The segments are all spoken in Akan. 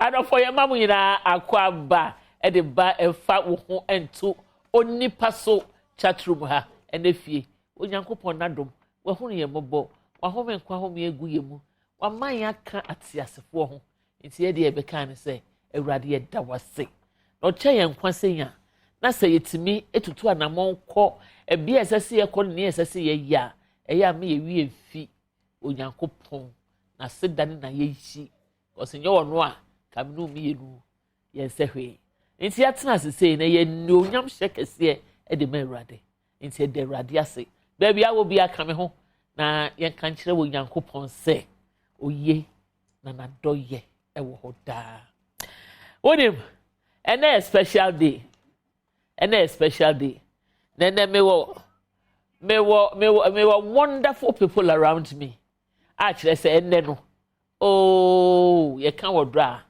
adofo ye mamu nyina akwa ba e de ba Emfa wo ho ento onipa so chatroom ha ene fie onyankopon nadom wa hunu ye mobo wa home nkwa home egu ye mu wa man aka atiasefo ho nti ye de e beka ne se awurade ye da wase no che ye nkwa senya na se yetimi etutu anamon kɔ ebia esese ye kɔ ne esese ye ya eya me ye wie mfi onyankopon na sedane na ye yi osenye wono a kamnu mi yenu ye sehwe nti atena sese na ye no nyam hyekese e de ma awurade nti e de awurade ase baabi a wo bi aka me ho na ye kan kire wo nyankopon se oye na na doye e wo ho da onim ene special day nene me wo wonderful people around me a kire se ene no oh ye kan wodra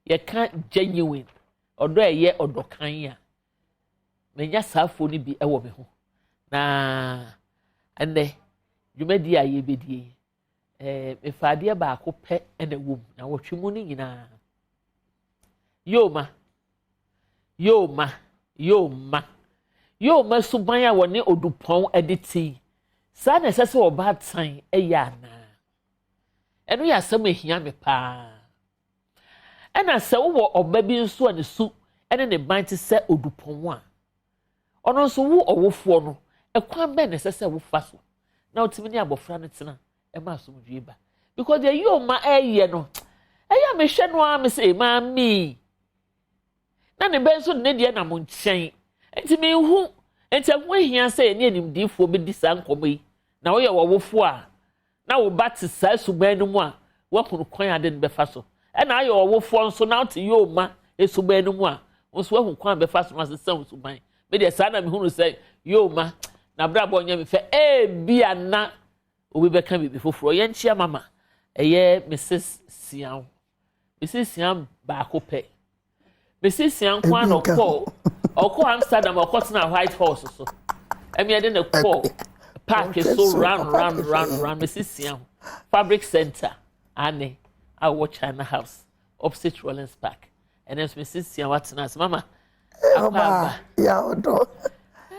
ye kan genuine odo eye odo kan ya menya safo ni bi ewo me ho na ene dwumadi aye bedie me faade ba ko pe ene wom na wotwemu ni nyina yoma suban a woni odupon editi sa na sese oba tan eya na eno ya asem ehia me pa ena se wo oba bi nso ne su ene ne ban te se odupon a ono nso wo owofo no ekwan be ne sese wo fa so na otimi ni abofra ne tena e ma asomdwe ba because the yoma eye no eya me hwe no a me se mami na ne benso ne de na mo nchen enti me hu enti ho hia se ne animdifo be di sa nkomo yi na wo ye wowofo a na wo bat sa suban no mu a wo kunu kwan ade ne be fa so e na aye wowofo nso na oti yoma esuban no mu a nso wo kwan be fa so ma se suban me de sa na me hunu se yoma na brabo nya me fe bia na obi be kan bi foforo ye nchia mama eye Mrs. Siam ba ko pe Mrs. Siam kwa no call oko Amsterdam oko na White House so emi ade na call park so round Mrs. Siam Fabric Center ane I watch China House opposite Rollins Park and then Mrs. Siam watnas mama ya odo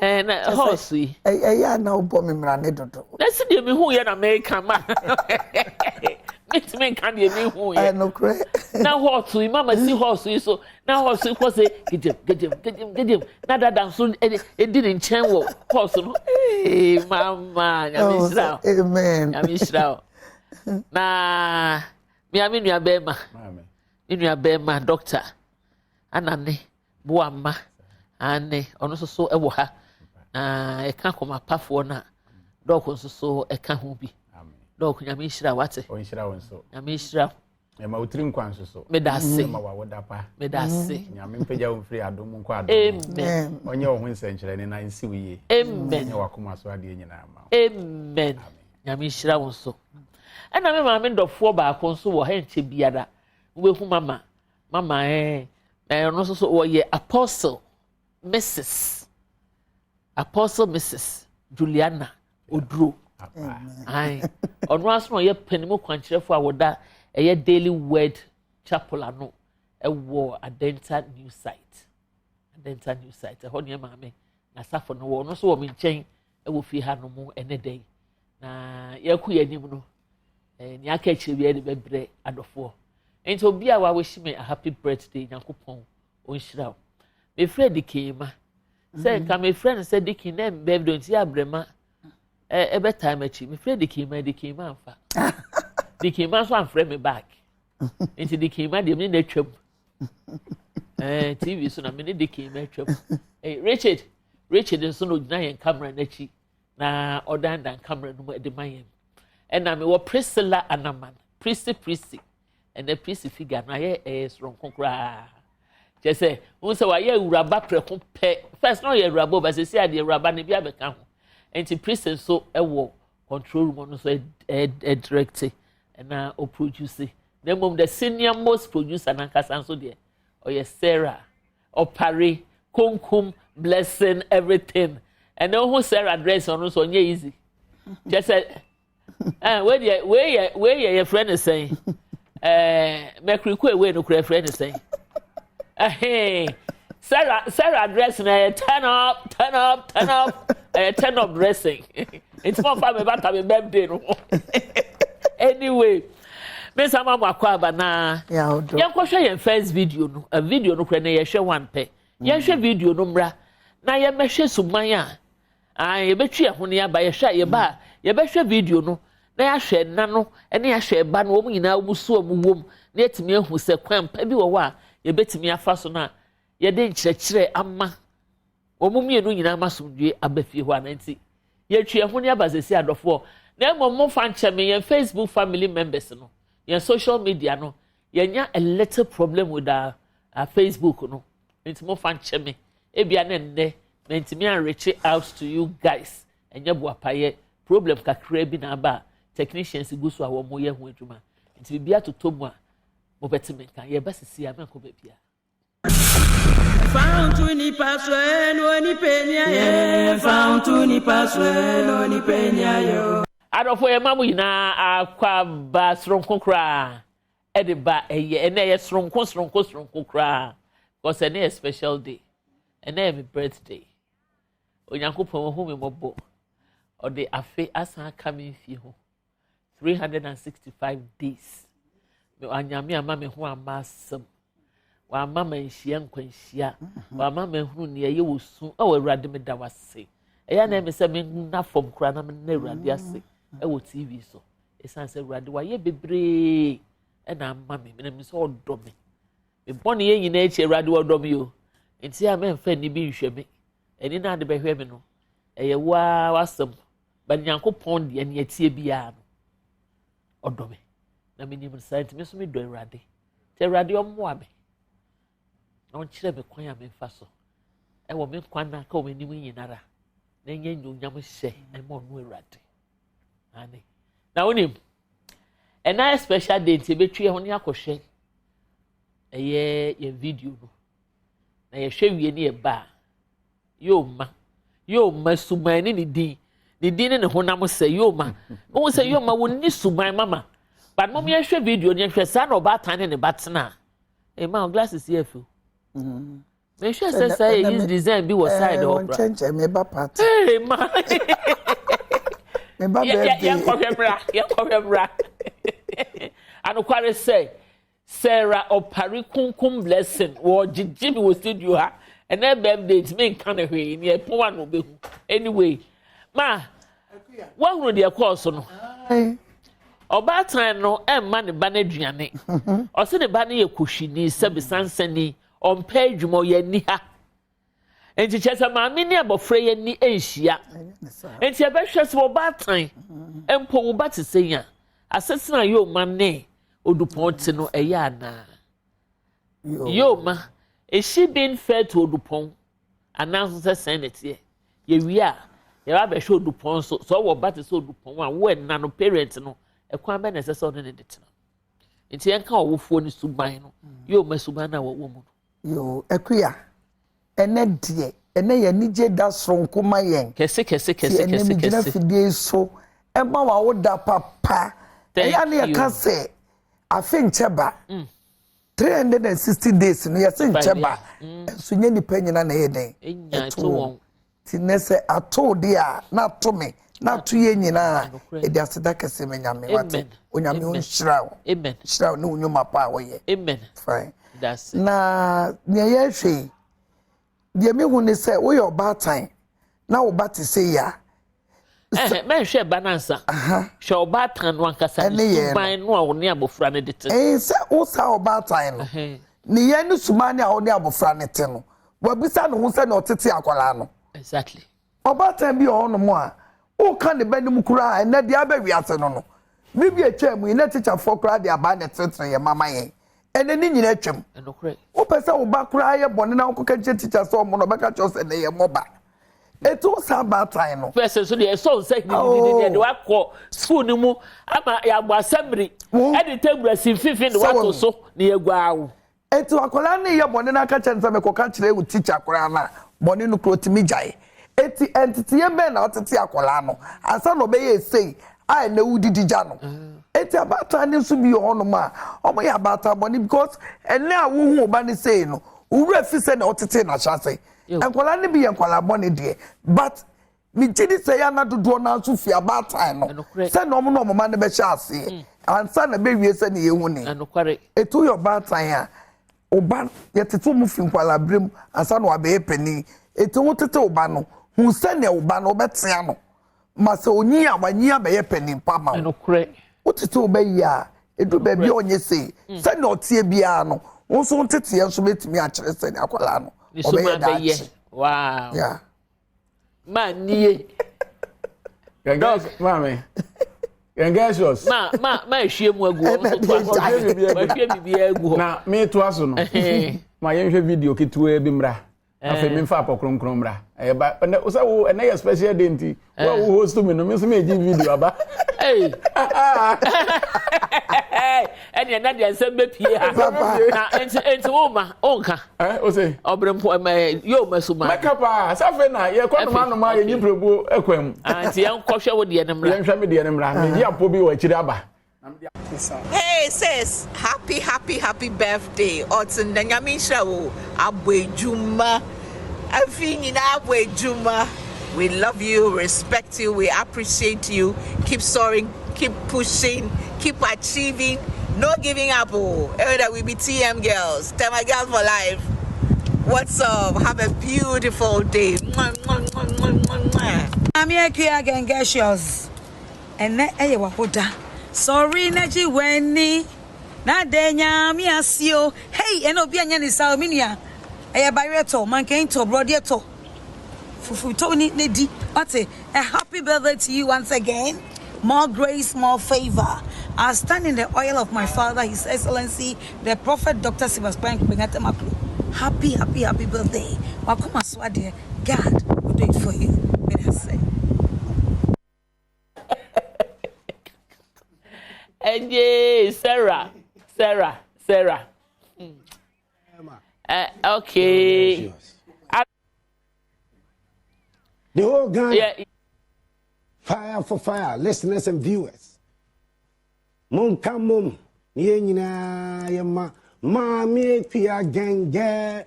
and horse ya na obo me mrane dodo let's see me who ya na America ma me kan dey me who ya no kre na horse mama see horse so na horse ko say gijem na dada so e di nchen wo horse no mama nyamishra amen nyamishra na mi nua bema doctor anane boama ane ono so e wo ha e kan koma pafo na dok nso so e kan ho bi dok nyamishra wate o nshira wonso nyamishra e ma utiri nkwan so medase ma wawoda pa medase nyame mpagya wo free adom nkwa adom amen onye wo ho nsenkyere ne na nsi wiye amen nye wakoma so ade nyina ma amen nyamishra wonso ena me ma me ndofo ba ko nso wo ha nche biara wo hu mama ono so wo ye Mrs. Juliana Odro. Ai. Ono aso ye panimu kwankyerefo a woda eye Daily Word Chapel ano e wo Adenta New Site. E ho ne maame na safo no wo no so wo menchen e wo fi ha no mu ene den. Na ye ku yanim no ni aka chiri de bebre adofo. Enti obi a wa wish me a happy birthday Nyankopon onhyira wo. Me friend Kema say ka me friend say dikin na mbeb don ti abrema ebe time achi me friend Kema amfa Kema so amfre me back enti Kema de me na twam TV so na me ne Kema twam Richard nso no gina yen camera na chi na odandan camera no e de mayen na me wo Priscilla Anaman Prissy and the priest figure na ye strong konkra just say won say wa ye uraba preko pe first no ye uraba but say ade uraba ne bia beka ho enti priest so e wo control room no so e direct na o produce na mom the senior most producer na kasa so there o ye Sarah o Pare Konkum blessing everything and no who Sarah dress on so nye easy just say where your friend is saying Mercury ko ewe no kura friend say. Sarah dress na turn up. Turn up dressing. It's more fun about my birthday no. Anyway, me sama mo akwa ba na. Ya ko hwe yen first video no, a video no kura na ye hwe one pe. Ye hwe video no mra na ye mehwe suman a ye betwi ho ne ya ba ye hwe ye ba ye behwe video no na ya hwe na no ene ya hwe ba no wo nyina wo so wo wom na etimi ehu se kwampa bi wo wa ye betimi afa so na ye de nkyerɛkyerɛ ama wo mienu nyina masomdwe abafie ho ananti ye twi ho ne abasesi adofo na mo fa nkyɛ me ye Facebook family members no ye social media no ye nya a little problem with our Facebook no nti mo fa nkyɛ me ebia na nne na ntimi an reach out to you guys enye bo apaye problem kakra bi na ba technicians go so a wo mo ye ho adwuma nti bibia totomu a mo betime kan ye basisi a me ko bibia Nto Nipa no ni penya ye Nto Nipa no ni penya yo adofo ye mamu yina akwa ba sronko kra ede ba eye ene ye sronko kra because ene a special day ene my birthday onyankopon hu me mobo or the afe asan coming fie ho 365 days me anyame ama me ho amasem wa mama nhia nkwanhia wa mama hu ne ye wosu o awurade me da wase eya na me se me na fom kra na me na awurade ase e wo TV so esan se awurade wa ye bebre e na ama me me se odo me bone ye nyina echi awurade odo me yo enti a me mfa ni bi nhwe me eni na de behwe me no eye wa wasem ba nyankopon de ne atie bia no odo me na me ni me sante me so me do awurade te awurade ommo me on chire be kwan ya me fa so e wo me kwan na ka o meni mu nyinara na nya nyonyam hye e mo no awurade ani na onim e na special day ti betwe ho ne akohwe ye video no na ye hwe wie ne e ba yo ma suman ni din ne honam se yo ma wo se yo ma wo ni suman mama but mom ye hwe video ne hwe sa na oba tan ne batena e ma glasses here fu me sure say his design be was side of change me ba part hey man me ba ya kohwebra anokware say Sarah opari kunkum blessing wo jijimi wo studio ha and then birthday me kan ehwe ni e pon wa no behu anyway ma one ro de course no oba tan no e ma ne ba na aduane o se ne ba na ye kohwini sabi sansani on page mo ye ni ha enti chesa ma me ni abofra ye ni enhia enti e be hwese oba tan empo wo ba te senya asesena yo ma ne odupon no eya na yo ma is she being fair to odupon announce senate ye wi a ye ba be hwe odupon so wo ba te so odupon a wo na no parent no e kwan be na se so ne de tena enti en ka owofuo ni suban no yo ma suban na wo mu yo ekuya ene die ene ye nije da sonko ma yen kese ene mi gina fidie so e ma wa wo da papa eya ne ka se afin cheba 360 days no yesi cheba so nya nipa nyina na ye den eto won ti nese ato dia na to me na to ye nyina e dia seda kese me nyame wate onyame on shirawo amen shirawo no nyoma pa wo ye amen fine that's it na ne ye hwe die me hu ne se wo yo ba tan na wo ba te se ya me hwe banansa hwe oba tan no ankasa ni ban no a wo ne abofra ne dete se wo sa oba tan no ne ye ni sumani a wo ne abofra ne te no wa bisa no hu se na otete akwala no exactly oba tan bi o no mo a o kan ne banim kura na dia ba wiase no no bibi etwa mu ina teacher for kura dia ba ne tetre ye mama yen ene ni nyina twam enokre o pese wo ba kura ye bone na wo ka teacher so mo no beka chose ne ye moba eto sa ba tan no person so dey so say ni de wa ko school ni mu ama ya gbo assembly e de table si fifin de wa to so ni egwaawo eto akola ne ye bone na ka chense me ko ka kire wu teacher kura na bone no krotimi jai eti entity ye be na otete akola no asa no be ye sei I know did jano. It's about time to be on ma. Oh my about money because and now who bani say no. Who refuse and ottite na chance. And kwala be and kwala money there. But me jidi say ya na do na so fi about time no. Say no no man be chance. And son na be wie say na yehu ni. Etu your bad time oba yeteto mu fi kwala brem ansa no abe peni. Etu wo tete oba no. Hu say na oba no betia no. Masa onyi awanya be peni pa ma. Wotete oba ya edu ba bi onye say. Say na otie bia no. Wonso tete enso betimi a kire say na akwala no. Wow. Yeah. Man, nie. Dog, mami. Yours. Ma, shemu agu. Na me to aso no. Ma yenhwe video kitu bi mra. Afa me mfa apokronkron mra. Ba osa wo na ye special day nti. Wo host me no me so me gi video aba. Hey. Eni na dia sembe pie ha. Na enti wo ma onka. O say. Obrempo yo masuma. Make pa, safe na ye kwa no ma ye ni probo ekwam. Anti yan kohwe wo de ne mra. Yan hwa me de ne mra. Me ji apo bi wa chiri aba. Hey sis, happy birthday. Otun nyamisha wo abwejuma. Afinyina abwejuma. We love you, respect you, we appreciate you. Keep soaring, keep pushing, keep achieving. No giving up. That we be TM girls. Tell my girls for life. What's up? Have a beautiful day. I'm here again, guys. And I wahoda. Sorry, Naji Wenny. Nadenya, me asio. Hey, and Obianya is Salminia. I buy reto, man came to Brodeto. Fufu Tony Nedi. What's a happy birthday to you once again. More grace, more favor. I stand in the oil of my father, His Excellency, the Prophet Dr. Sebastian Benatamaklu. Happy birthday. Wakuma Swade. God will do it for you. May I say. And yeah, Sarah. Okay. The whole Ghana. Yeah. Fire for fire, listeners and viewers. Mum come mum, yena yama, mami pia genge.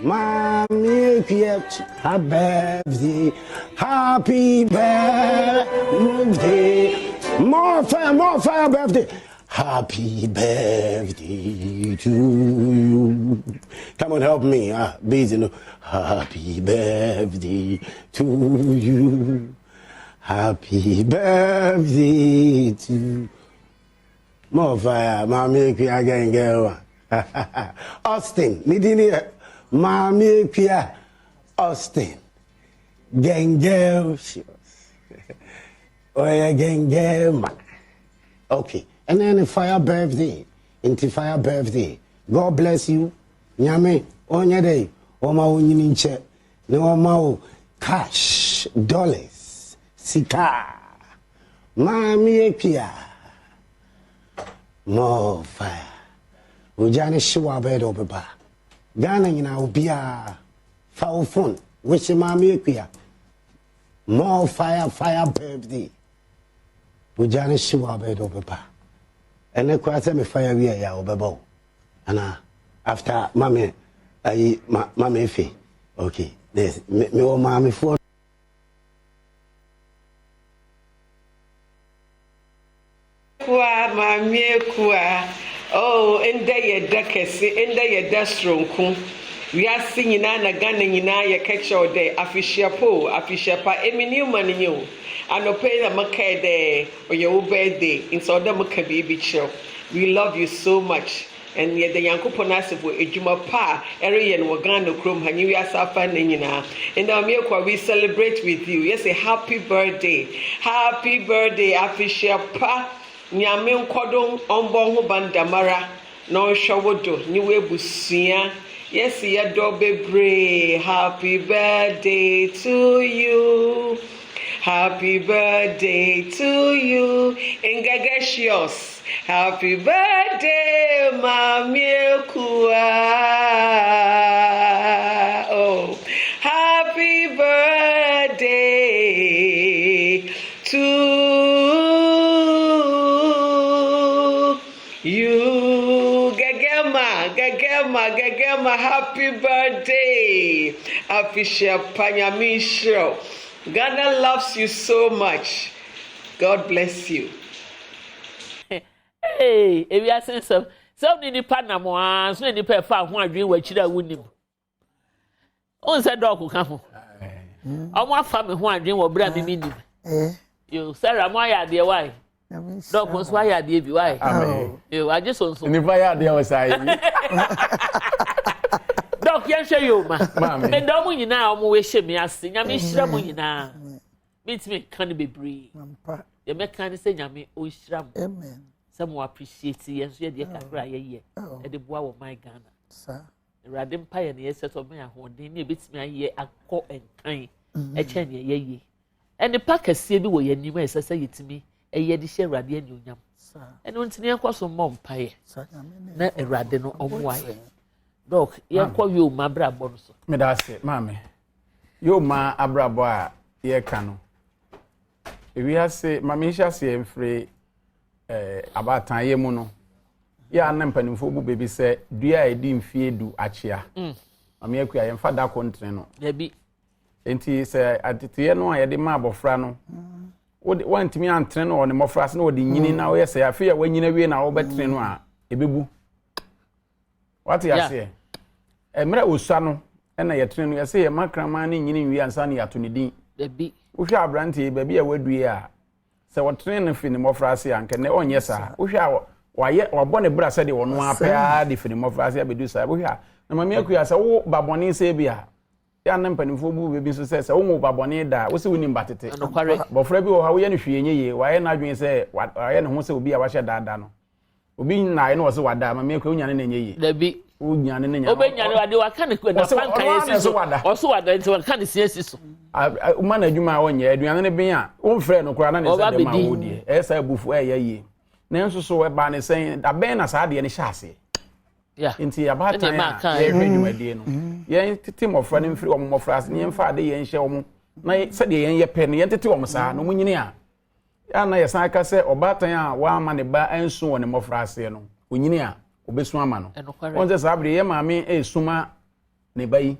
Mami pia happy birthday, more fire birthday. Happy birthday to you. Come on, help me. Busy no. Happy birthday to you. Happy birthday to more fire. Mommy, again, girl. Austin, Nidini, Mommy, Pia, Austin, gang girl. Oh, yeah, gang girl. Okay. And then fire birthday, God bless you. Nyame, onya day, oma unyininche, no oma cash, dollars, sika, mami epia, more fire. Ujane shiwa bedo beba. Ghana yina ubia, foul phone, which mami epia, more fire birthday. Ujane shiwa bedo beba. And I quite me fire we ya obebo. And after mommy mommy fee. Okay. This me mommy for kwa mamie kwa oh enda ye dakese enda ye dastronku we are singing na Ghana nyina ye catch all day afishiapa emini maninyo anope na maka de or your birthday in so that maka be chill. We love you so much. And yet the Yankopon asifo ejuma pa area no Ghana krom hanyi asafa na nyina. And now we celebrate with you. Yes, a happy birthday afishiapa nyame nkodon ombo ho bandamara no hwodo niwe busia. Yes, ya do bebre. Happy birthday to you. Happy birthday to you. Ingagashos. Happy birthday, Mami Kua. Oh, happy birthday You, Gagema, happy birthday. Official Panyamisho. Ghana loves you so much. God bless you. Hey, if you are saying some Nto Nipa na mo an, so Nto Nipa fa ho adwen wa chira wunim. On say dog ko ka ho. Omo afa me ho adwen wo bra me minim. You Sarah mo ya de why? Dog ko so ya de bi why? You I just on so. Nipa ya de o sai. Dog yan hwe yo ma. Me do mo nyina omo we hye me ase. Nyame hira mo nyina. Meet me kan bebre. Ye me kan say nyame o hira mo. Amen. Some will appreciate it, and so you can cry a year at the bois of my Ghana. Sir, the Radim Pioneer set of me a holding a bit me a year a coat and kind, a chain ye. And the pack has said, "Way and you may say to me, a year the share radian you yam." And once near was some mom pie, not a radino of wire. Dog, you call you my bra bonus. Me that's it, mammy. You ma abra boy, ye cano. If we have say, Mammy shall say free. About time ye mono ya na mpanimfo bu bebi se dua edi mfie du achia ame akua ye mfa da kontre no ya bi enti se atete no a ye de ma abofra no wo ntimi antre no ne mofra se no de nyini na wo ye se afi ya wanyina wie na wo betre no a ebebu what ya se emre osua no na ye tre no ye se ye makrama ne nyini wie ansa ne yato ne din ya bi wo hwa abrante ba bi a wadue a se wo tre ne fi ne mofra se anke ne onye sa wo hwa waye wabone bra se de wono apaa de fi ne mofra se abedu sa wo hwa na mami akua se wo babone se bia ya na mpanimfo bu bebi so se wo babone da wo se woni mbatete bofra bi wo ha wo ye ne hwienye ye waye na adwen se waye ne ho se obi a wahye daada no obi na ye no wo se wada mami akua unyane ne nye ye da bi unyane ne nya obenyane wade waka ne kwa na fanka yesi o so wada nti waka ne siesi so uma na adwuma wonye aduane ne ben a wo mfrɛ no kora na ne se de ma wo die esa bufu ye nanso so we ba ne sen da ben na sa de ne hyase ya nti abatan ye hwedwumadie no ye tete mofra ne mfiri omofra ase ne mfa ade ye nhye omo na se de ye pɛ no ye tete omo saa no munyini a ya na ye san aka se obatan a wa ama ne ba enso wɔ ne mofra ase no onyini a obesu ama no on se sabre ye maame esuma ne bayi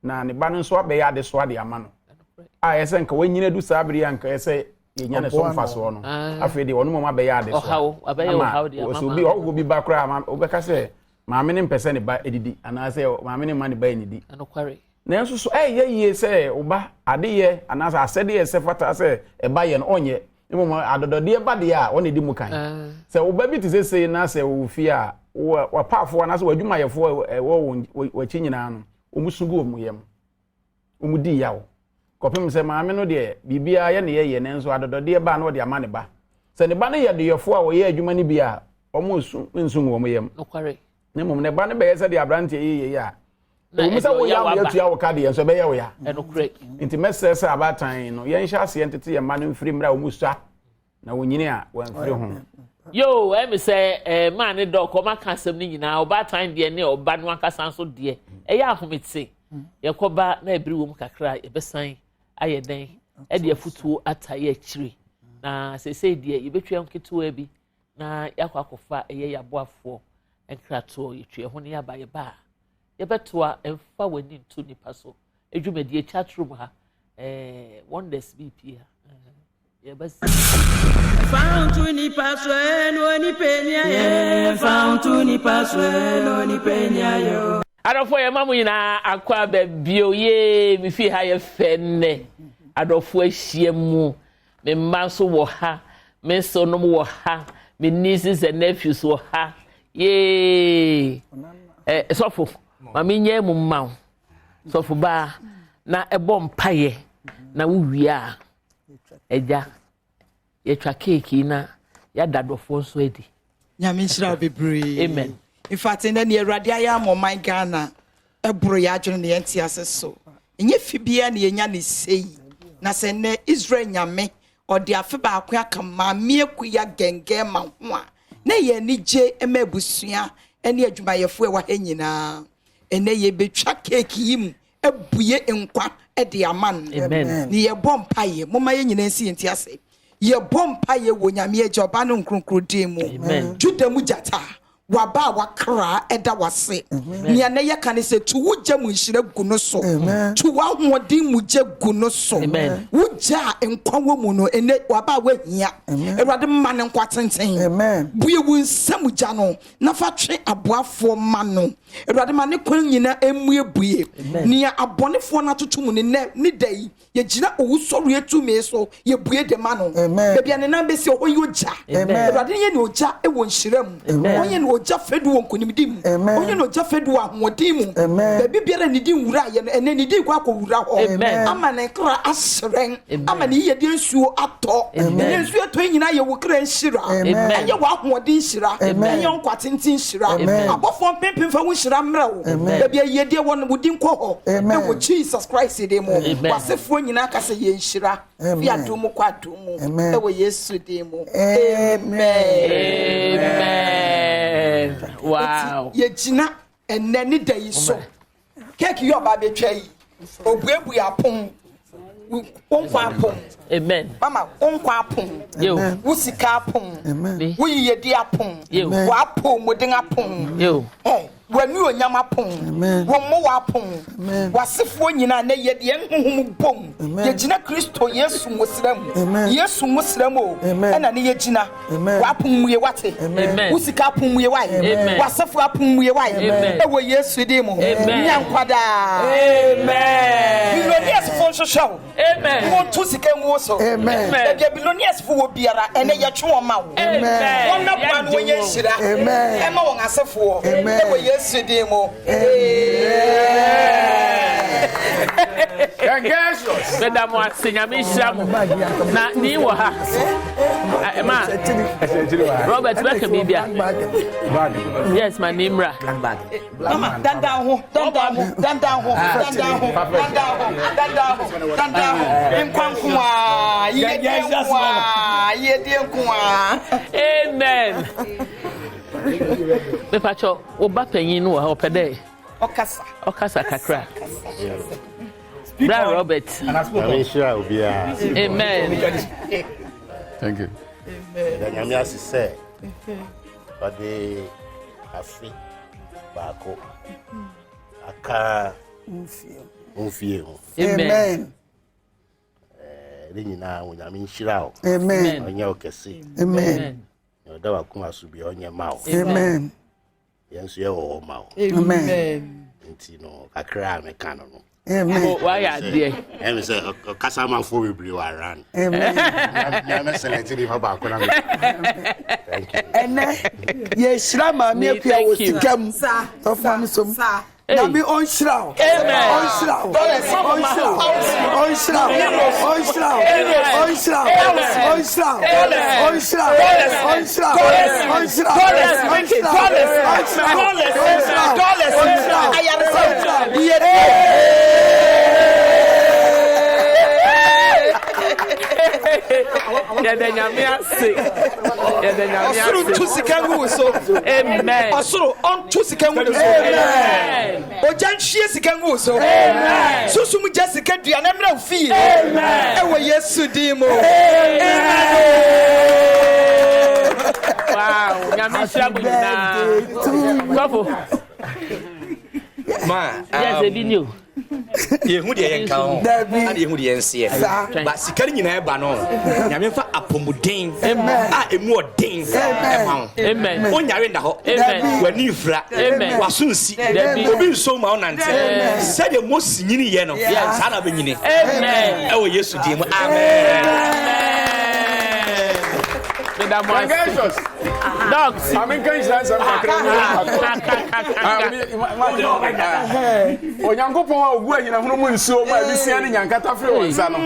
na ne ba no nso abɛyɛ ade so ade ama no a ye se nka wanyina du sabre ya nka ye se ye nya ne so mfa so no afei de wono mama bɛyɛ ade so abɛyɛ o hawo de ama so bi o bi ba kra ma obɛka se maame ne mpɛsɛ ne ba edidi ana se maame ne ma ne ba enidi anokware na nso so ye se oba ade ye ana se asɛde ye se fata se e ba ye no onye imo adodode ba de a wona di mu kan se oba bi te se na se wo fi a wa paafo na se wadwuma yefo wo chi nyina no omusugu omuyem omudi yawo kopem se maame no de bibia ye ne ye ne nso adodode ba na wo de ama ne ba se ne ba ne ye de yefo a wo ye adwuma ne bia omo nsu wo omuyem anokware ne mom ne ba ne be ye se de abrante ye ya omisa wo ya wo tua wo ka de so be ye wo ya anokware nti mesese abatan no ye nhya ase entete ye ma no mfiri mra wo musa na wo nyini a wo mfiri ho yo me say man ne dog ko maka asem ni nyina obatan de ne oba no akasa nso de e ya ahomete ye koba na ebiri wo mu kakra e besan aye den e de afutuo ataye akiri na sese de ye betwa nketewa bi na yakwa kofa eye yaboafo enkrato yetwe ho ne yaba ye ba ye betoa emfa wani Nto Nipa so edwumadi chatroom ha wonders bp ye bas Nto Nipa so no ni penya ye Nto Nipa so no ni penya yo adofo ye mamu nyina akwa babio ye mi fi ha ye fenne adofo ahia mu me mma so wo ha me so no wo ha me nieces and nephews wo ha ye sofo mami nye mu mma sofo ba na ebo mpaye na wo wia eja ye twa cake na ya dadofo so edi nyame nshira bebre amen. In fact, in the Radia Yam or my Ghana, a broyage the NTS so. In your Fibia, Yanni say, Nasene Israel Yame, or the Afiba Quack, my mere queer gengema. Nay, ye need J. Emebusia, and yet by a fuwa henina. And nay, ye be track cake him, a buye in quack at the aman. Amen. Near bomb pie, Moma Yancy and Tiase. ye bompa ye wo nyame agya oba no nkronkrodin mu juda mu jata waba wakra eda wase nia na yeka ne se tu wugya mu nhire gu no so tu wa hodin mu gya gu no so wugya enkwa wo mu no ene waba wahia ewade ma ne nkwa tenten buye wu nsam gya no na fa twe aboafo ma no ewade ma ne kwan nyina emue buye nia abonefo na totu mu ne dai ye gina owusoro etumi so ye buye de ma no bebia ne na besi o yogya ewade ye ne ogya e wo nhire mu onye ne ogya fedu won konimdim onye no ogya fedu ahodim mu bebi biara ne di wura ye no ene ne di kwa wura ho ama ne kra asren ama ne ye di nsuo ato ene nsuo to nyina ye wo kra nhira enye wa ahodim nhira enye nkwatintin nhira abofo pempem fa wo nhira mrawo bebi ye di won wudi nkọ ho e wo Jesus Christ de mu wasefo nyina ka se ye nhira fi adom kwa adom e wo Yesu de mu amen. Wow. Ye jina enani day so. Keke yo ba betwa yi. Obuebu ya pon. Onkwa pon. Amen. Mama onkwa pon. Yo. Wusika pon. Amen. Wo ye di apon. Yo. Wa pon modin apon. Yo. Wani onyama pon. Wo mo wa pon. Wasefo nyina na ye de enhuhum bom. Ye jina Kristo Yesu musram. Yesu musram o. Ena ne ye jina. Wa pon muye wate. Wusika pon muye wai. Wasefo apon muye wai. E wo Yesu de mo. Nyankwada. Amen. Billionaires fo show. Amen. Mo to sika nwo so. Amen. E billionaires fo wo biara ene ye twe o ma wo. Amen. Won na pa no ye hira. Amen. E ma won asefo. Amen. E wo Yesu de mo. Congratulations. Madam Sinyami Shamu. Na ni wo ha. Ma. Robert Beckham Bibia. Yes, my name Ra. Mama, stand down. Amen. Me pacho oba panyin wo ha opede. Okasa kakra. Bra Robert. Amen. Thank you. The nyame say but the afi baako aka unfie. Amen. Ni nyina nyame nhyira o. Amen. Onye okese. Amen. Da wa kuma so bi onye ma o. Amen. Yenso ye wo ma o. Amen. Nti no kakra me kan no. Amen. Why are there? Em say kasama fo we ran. Amen. Nyame Celebratory fa baako na me. Thank you. Ene ye shira ma me apia wo sikam. So for me some. Na me on shira. Amen. On shira. Amen. Ojan shie sikangu so. Amen. Susu mu Jessica dua na mra fie. Amen. Ewo Yesu dimo. Amen. Wow, nyame shabu na. Kwafo. Ma, yes, e video. Ye hu de yen kan ho. Ade ye hu de yen se. Ba sikari nyina e ba no. Nyame fa apomuden. Amen. A emu odin. Amen. Amen. Onyare nda ho. Amen. Wani ifra. Amen. Wasunsi. Obi nso ma onante. Se de mo sinyini ye no. Sa na be nyini. Amen. E wo Yesu di mu. Amen. Congratulations. Dogs. I'm in Kansas. Onyankopon a ogu anyina hunu mu nsuo ma bisia ne nyankata fere wonsa no.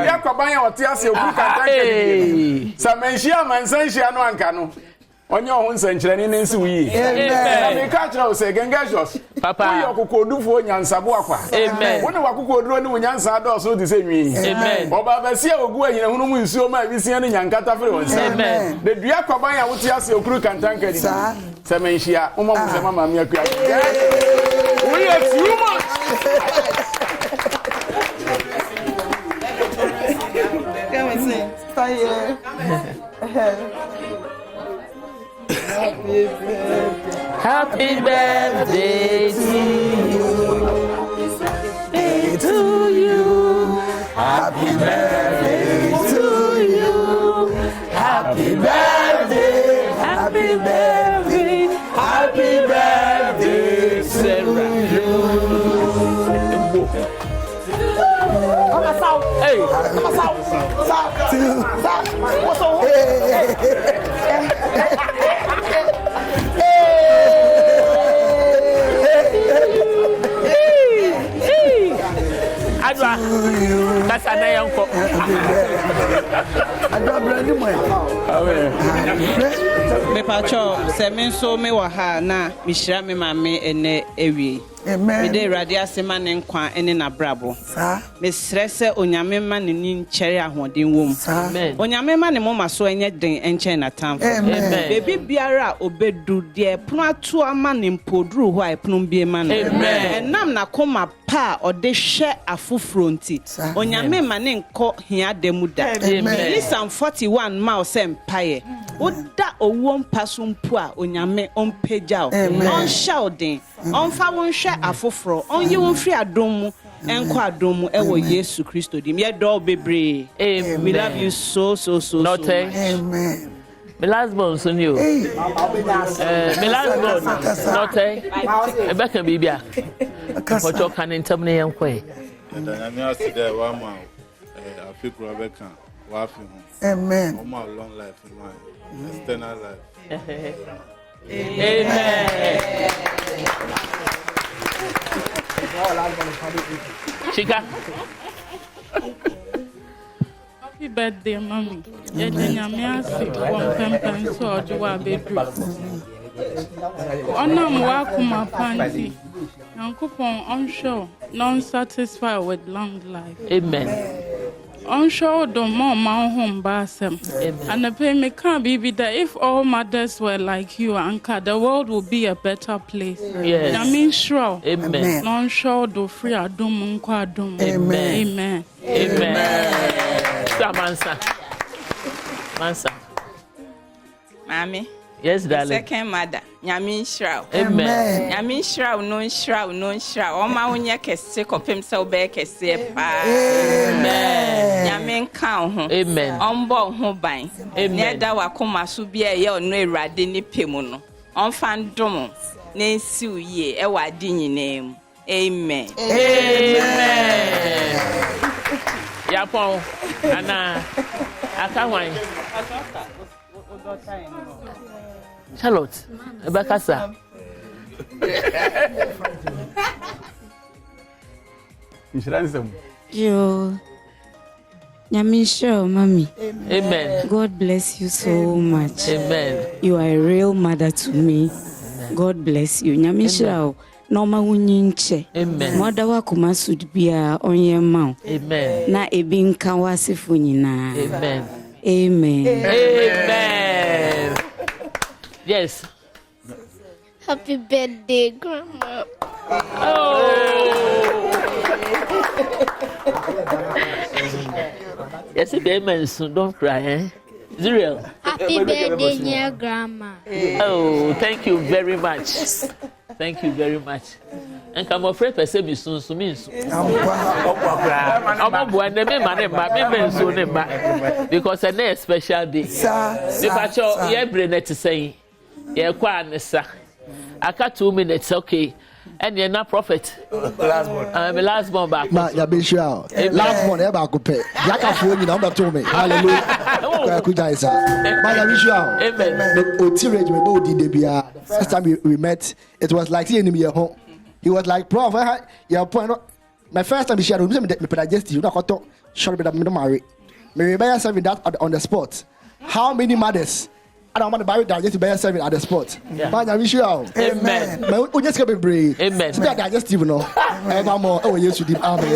Bia kwaban ya ote ase ogu kanta kedi. Samenhia mansanhia no anka no. Onye ohun sankyerani ne nsi wuyi. Amen. Me ka kira o se Congratulations. Papa. Wo yokokodufo nyansabo akwa. Amen. Wo ne wakokoduro ne nyansa do so de se nwi. Amen. Oba basia ogu anyina hunu mu nsuo ma bisia ne nyankata fere wonsa. Amen. De dua kwaban ya wote ase okuru kanta kedi. Samenhia umma mu se mama me akua. We are too much. Come and sing. fire. Happy birthday to you. To you. Happy birthday to you. Happy birthday. Happy birthday. Happy birthday to you. Hey, what's up? Adwa, that's another young couple. Adwa, brand new man. Me pacho, se men so me wa ha na mishira me mame ene ewie. Amen. Me de radio asema ne nkwa ene na brabo. Sa. Me srese onyame ma ne ni nkyere ahoden wom. Amen. Onyame ma ne moma so enye den enche na tamfo. Amen. Baby biara obedu de pno atu ama ne mpoduru ho ai pno bie ma no. Amen. Enam na koma pa ode hwe afoforo nti. Onyame ma ne nko hia demu da. Amen. Psalm 41 ma o se mpaye. Oda owo mpaso mpo a onyame ompagyaw. On shouting. On fa won hwe afoforo. On ye won fri adom mu. Enko adom mu ewo Yesu Kristo dim. Ye do bebre. Amen. We love you so. Not Amen. my last born son you. My last born not Rebecca Bibia. What you can tell me young way. And I know today one man I feel Rebecca laughing. Amen. All my long life in my external life. Amen. Chica. Happy birthday, mommy. Nyame ase won pempen so ojuwa bedru. Onam wa kuma panti. Yankopon unsure, non satisfied with long life. Amen. Unsure do more my home basem. And the pay me can't be that if all mothers were like you, Anka, the world would be a better place. Yes. I mean sure. Amen. Non sure do free adum unko adum. Amen. Amen. Amen. Mansa. Mommy. Yes, darling. Second mother. Nyame nhyira. Amen. Nyame nhyira no nhyira. O ma wonye kese kopem se obe kese pa. Amen. Nyame nka ho. Amen. Ombo ho ban. Amen. Ne da wakoma so bia ye ono Awurade ni pemu no. Omfa ndom na nsi uye e wade nyinam. Amen. Amen. Yapon ana akawai. Charlotte, Rebecca sir. Yo, Nyamisha, mommy. Amen. God bless you so much. Amen. You are a real mother to me. God bless you. Nyamisha, normal wunyinche. Amen. Mother wa kumasud bia onye mau. Amen. Na ebin kawasifu nyina. Amen. Amen. Amen. Yes. Happy birthday, Grandma. Oh. Yes, amen. So don't cry, eh? Is it real? Happy birthday, dear Grandma. Oh, thank you very much. Thank you very much. And I'm afraid I say be soon to me. Because I know a special day. If I show you brain to say, yeah, quite I got 2 minutes, okay. And you're not prophet. Last one. I'm the last one back. Yeah, be sure. Last one, ever could pay. Yaka phone, you number to me. Hallelujah. Good guys, sir. My wish you out. Amen. First time we met, it was like seeing him here home. He was like, Prof, your point. My first time he shared with me, I just you not to short bit of me marry. Me remember serving that on the spot. How many mothers? I don't want to buy it. I just buy serving at the spot. Man, I wish you out. Amen. We just get brave. Amen. So that I just even know. Ever more. Oh, yes, you did. Amen.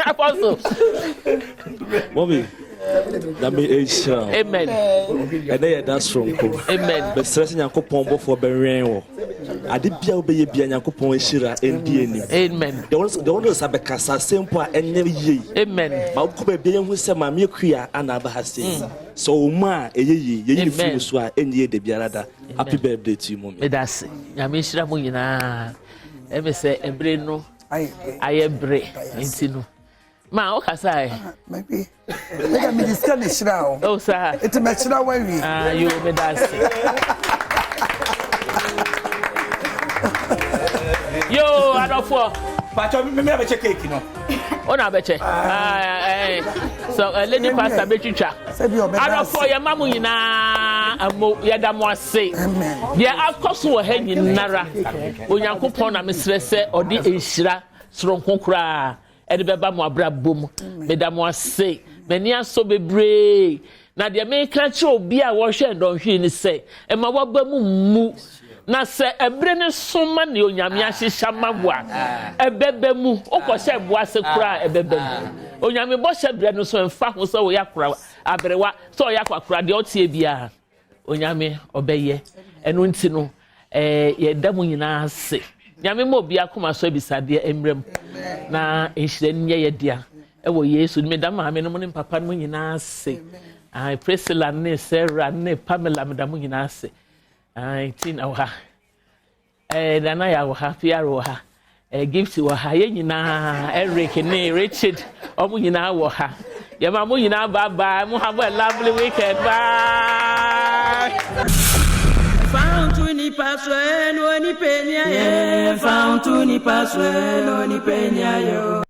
Apostle. Mommy. That me age. Amen. And then that's from. Amen. But stressing your coupon for Berrien. ade bia obeye bia Nyankopon ehira endi enim. Amen. The one is a bekasa simple enye ye. Amen. Ma ko be bia hu se ma me kua ana aba ha sei. So ma eyeye ye fu so a enye de biara da. Happy birthday to you, mommy. Medase. Nyame hira mo nyina. Eme se ebre no ayebre enti no. Ma o kasa maybe make me discuss the shira. Oh sir. It me shira we. Ah you medase. Yo, Adolfo. Pacho, me be check cake no. Ona be check. So lady pastor be chicha. Adolfo ya mamu nyina amo ya da mo ase. Amen. Dia akoso wo ha nyinara. Onyankopon na mesrɛ sɛ ɔde enhyira soronko kura. E de beba mo abrabom. Me da mo ase. Mani aso bebre. Na dia me ka che obi a wo hwɛ ndɔnhwe ni sɛ e ma waba mu na se ebre ne soma ne onyame ahyehya maboa ebebe mu okɔhyɛ boa se kura ebebe mu onyame bɔ hyɛ bre no so mfa ho so wo yakora abrewa so yakora de otie bia onyame obeye eno nti no ye damu nyina ase nyame mo bia koma so bisade emrem na ehire nye ye dia ewo yesu me da ma me no ne papa no nyina ase ai Priscilla ne Sarah ne Pamela me da mu nyina ase tin awha dana ya wha piaro ha gift wa ha ye nyina Eric ne Richard omu nyina wo ha ye ma mu nyina bye bye mu have a lovely weekend bye Found to Nipa so no ni penya found to Nipa so no ni penya yo